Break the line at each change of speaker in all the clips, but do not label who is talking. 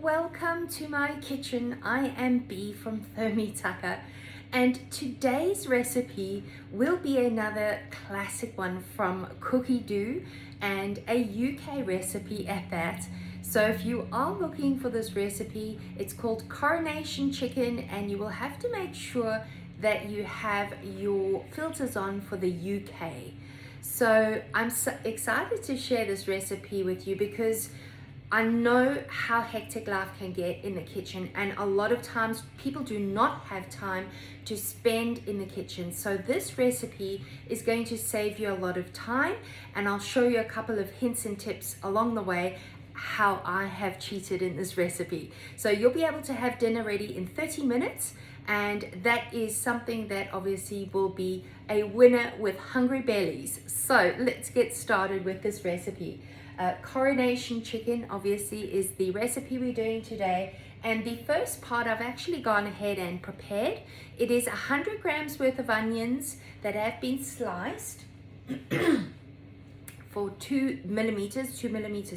Welcome to my kitchen. I am Bee from Thermomix, and today's recipe will be another classic one from Cookidoo and a UK recipe at that. So if you are looking for this recipe, it's called Coronation chicken, and you will have to make sure that you have your filters on for the UK. So I'm so excited to share this recipe with you because I know how hectic life can get in the kitchen, and a lot of times people do not have time to spend in the kitchen. So this recipe is going to save you a lot of time, and I'll show you a couple of hints and tips along the way how I have cheated in this recipe. So you'll be able to have dinner ready in 30 minutes, and that is something that obviously will be a winner with hungry bellies. So let's get started with this recipe. Coronation chicken obviously is the recipe we're doing today, and the first part I've actually gone ahead and prepared. It is 100 grams worth of onions that have been sliced for 2 millimeters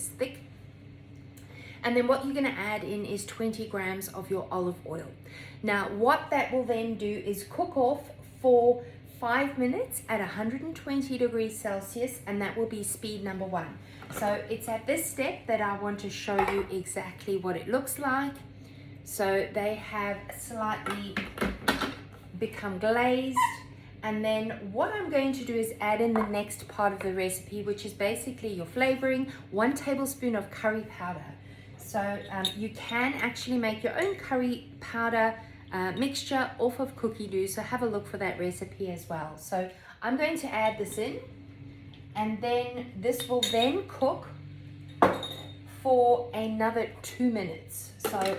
thick. And then what you're going to add in is 20 grams of your olive oil. Now what that will then do is cook off for 5 minutes at 120 degrees Celsius, and that will be speed number 1. So it's at this step that I want to show you exactly what it looks like. So they have slightly become glazed, and then what I'm going to do is add in the next part of the recipe, which is basically your flavoring, 1 tablespoon of curry powder. So you can actually make your own curry powder mixture off of Cookidoo, so have a look for that recipe as well. So I'm going to add this in, and then this will then cook for another 2 minutes. So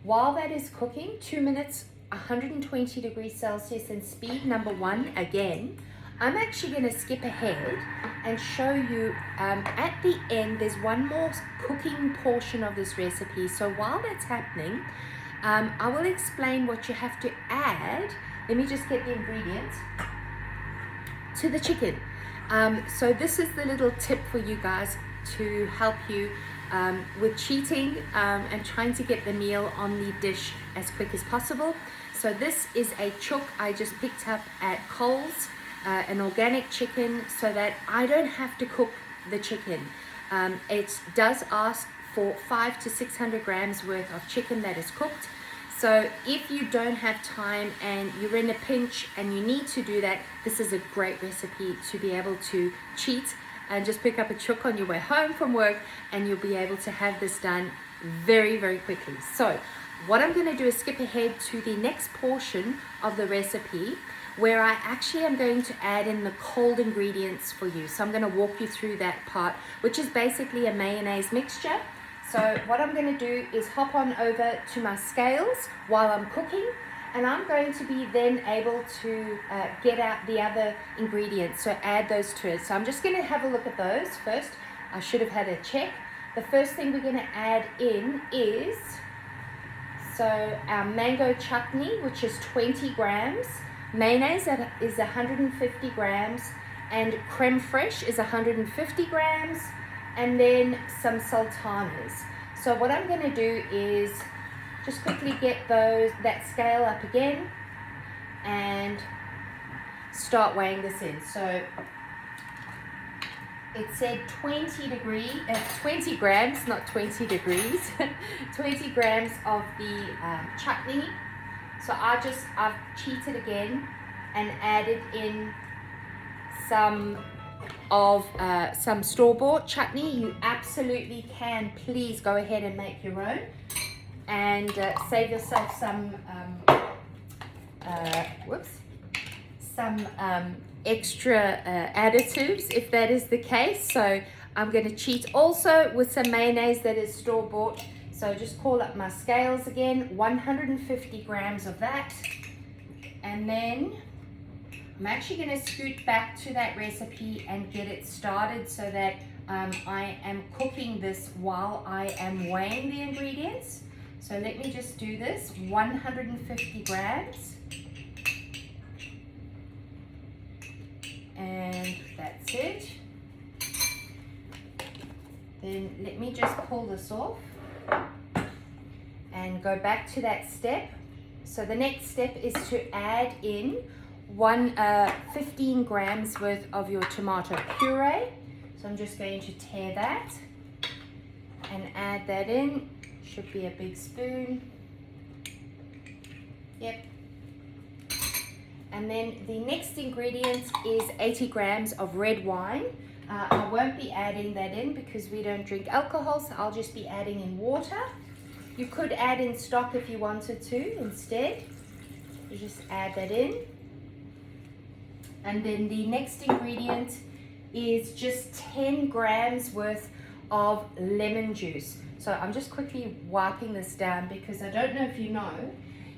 while that is cooking, 2 minutes, 120 degrees Celsius, and speed number 1 again, I'm actually going to skip ahead and show you at the end there's one more cooking portion of this recipe. So while that's happening, I will explain what you have to add. Let me just get the ingredients to the chicken. So this is the little tip for you guys to help you with cheating and trying to get the meal on the dish as quick as possible. So this is a chook I just picked up at Coles, an organic chicken, so that I don't have to cook the chicken. It does ask for 500 to 600 grams worth of chicken that is cooked. So if you don't have time and you're in a pinch and you need to do that, this is a great recipe to be able to cheat and just pick up a chook on your way home from work, and you'll be able to have this done very, very quickly. So what I'm going to do is skip ahead to the next portion of the recipe, where I actually am going to add in the cold ingredients for you. So I'm going to walk you through that part, which is basically a mayonnaise mixture. So what I'm going to do is hop on over to my scales while I'm cooking, and I'm going to be then able to get out the other ingredients, so add those to it. So I'm just going to have a look at those first. I should have had a check. The first thing we're going to add in is our mango chutney, which is 20 grams. Mayonnaise is 150 grams, and creme fraiche is 150 grams, and then some sultanas. So what I'm going to do is just quickly get that scale up again and start weighing this in. So it said 20 grams, not 20 degrees, 20 grams of the chutney. So I've cheated again and added in some store-bought chutney. You absolutely can, please go ahead and make your own and save yourself some extra additives if that is the case. So I'm going to cheat also with some mayonnaise that is store-bought. So just call up my scales again, 150 grams of that. And then I'm actually going to scoot back to that recipe and get it started so that I am cooking this while I am weighing the ingredients. So let me just do this, 150 grams. And that's it. Then let me just pull this off. and go back to that step. So the next step is to add in 15 grams worth of your tomato puree. So I'm just going to tear that and add that in. Should be a big spoon. Yep. And then the next ingredient is 80 grams of red wine. I won't be adding that in because we don't drink alcohol, so I'll just be adding in water. You could add in stock if you wanted to instead. You just add that in. And then the next ingredient is just 10 grams worth of lemon juice. So I'm just quickly wiping this down because I don't know if you know,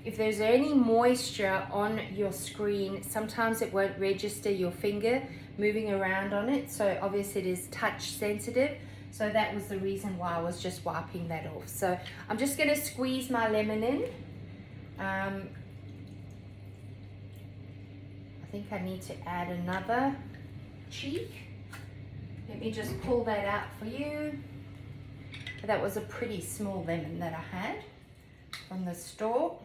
if there's any moisture on your screen, sometimes it won't register your finger moving around on it. So obviously it is touch sensitive. So that was the reason why I was just wiping that off. So I'm just going to squeeze my lemon in. I think I need to add another cheek. Let me just pull that out for you. That was a pretty small lemon that I had from the store.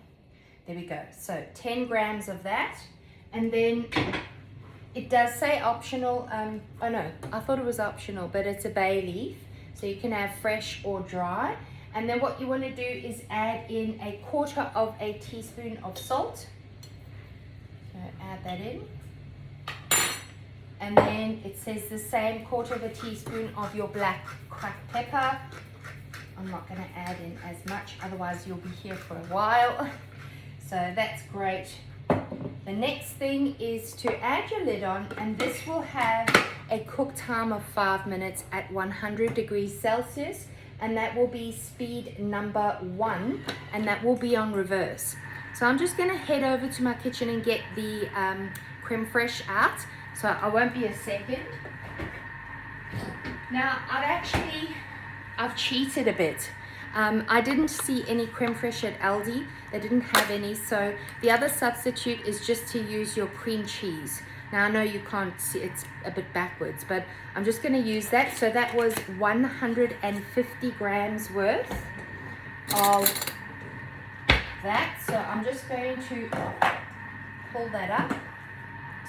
There we go. So 10 grams of that. And then it does say optional. Oh no, I thought it was optional, but it's a bay leaf. So you can have fresh or dry. And then what you want to do is add in 1/4 teaspoon of salt. So add that in. And then it says the same 1/4 teaspoon of your black cracked pepper. I'm not going to add in as much, otherwise you'll be here for a while. So that's great. The next thing is to add your lid on, and this will have a cook time of 5 minutes at 100 degrees Celsius, and that will be speed number 1, and that will be on reverse. So I'm just going to head over to my kitchen and get the creme fraiche out. So I won't be a second. Now I've cheated a bit. I didn't see any creme fraiche at Aldi. They didn't have any, so the other substitute is just to use your cream cheese. Now I know you can't see, it's a bit backwards, but I'm just going to use that. So that was 150 grams worth of that. So I'm just going to pull that up.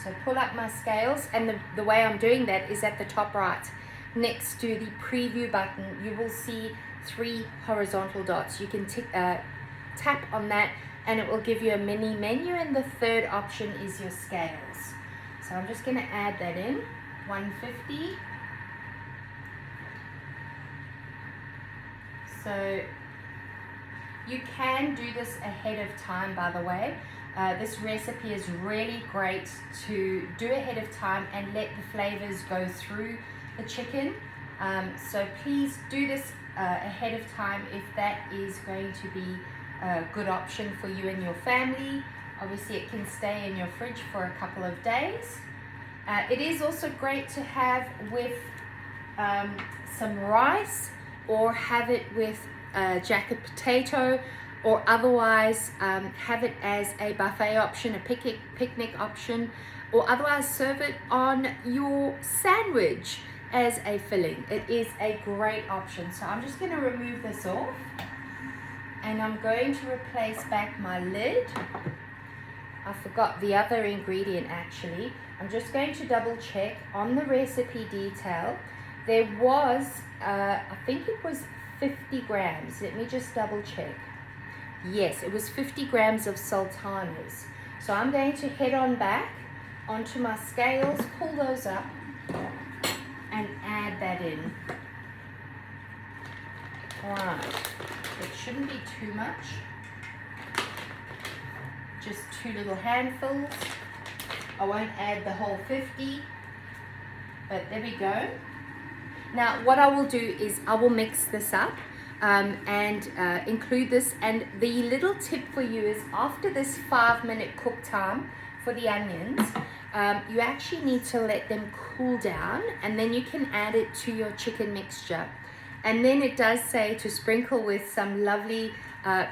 So pull up my scales, and the way I'm doing that is at the top right. Next to the preview button, you will see 3 horizontal dots. You can tap on that and it will give you a mini menu, and the third option is your scales. So I'm just going to add that in, 150. So you can do this ahead of time, by the way. This recipe is really great to do ahead of time and let the flavors go through the chicken. So please do this ahead of time if that is going to be a good option for you and your family. Obviously it can stay in your fridge for a couple of days. It is also great to have with some rice, or have it with jacket potato, or otherwise have it as a buffet option, a picnic option, or otherwise serve it on your sandwich as a filling. It is a great option. So I'm just going to remove this off, and I'm going to replace back my lid. I forgot the other ingredient actually. I'm just going to double check on the recipe detail. There was, I think it was 50 grams. Let me just double check. Yes, it was 50 grams of sultanas. So I'm going to head on back onto my scales, pull those up, and add that in. Alright, it shouldn't be too much. Just 2 little handfuls. I won't add the whole 50, but there we go. Now what I will do is I will mix this up and include this, and the little tip for you is after this 5-minute cook time for the onions, you actually need to let them cool down, and then you can add it to your chicken mixture. And then it does say to sprinkle with some lovely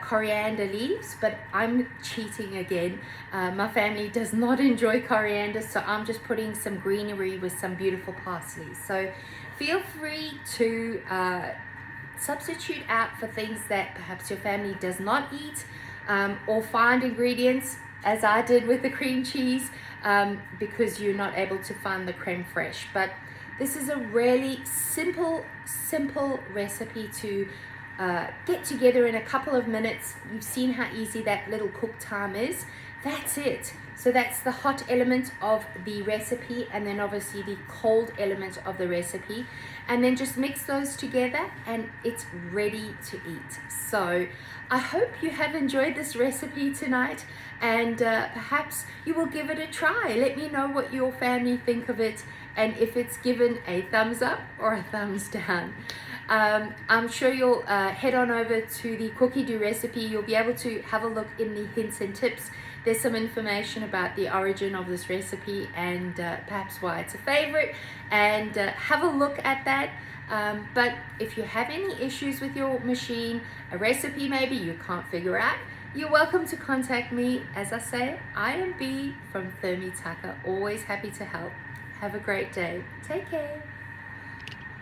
coriander leaves, but I'm cheating again. My family does not enjoy coriander, so I'm just putting some greenery with some beautiful parsley. So feel free to substitute out for things that perhaps your family does not eat, or find ingredients, as I did with the cream cheese, because you're not able to find the creme fraiche. But this is a really simple recipe to get together in a couple of minutes. You've seen how easy that little cook time is. That's it. So that's the hot element of the recipe, and then obviously the cold element of the recipe, and then just mix those together and it's ready to eat. So I hope you have enjoyed this recipe tonight, and perhaps you will give it a try. Let me know what your family think of it, and if it's given a thumbs up or a thumbs down. I'm sure you'll head on over to the Cookidoo recipe. You'll be able to have a look in the hints and tips. There's some information about the origin of this recipe and perhaps why it's a favorite, and have a look at that. But if you have any issues with your machine, a recipe maybe you can't figure out, you're welcome to contact me. As I say, I am B from Thermomix, always happy to help. Have a great day. Take care.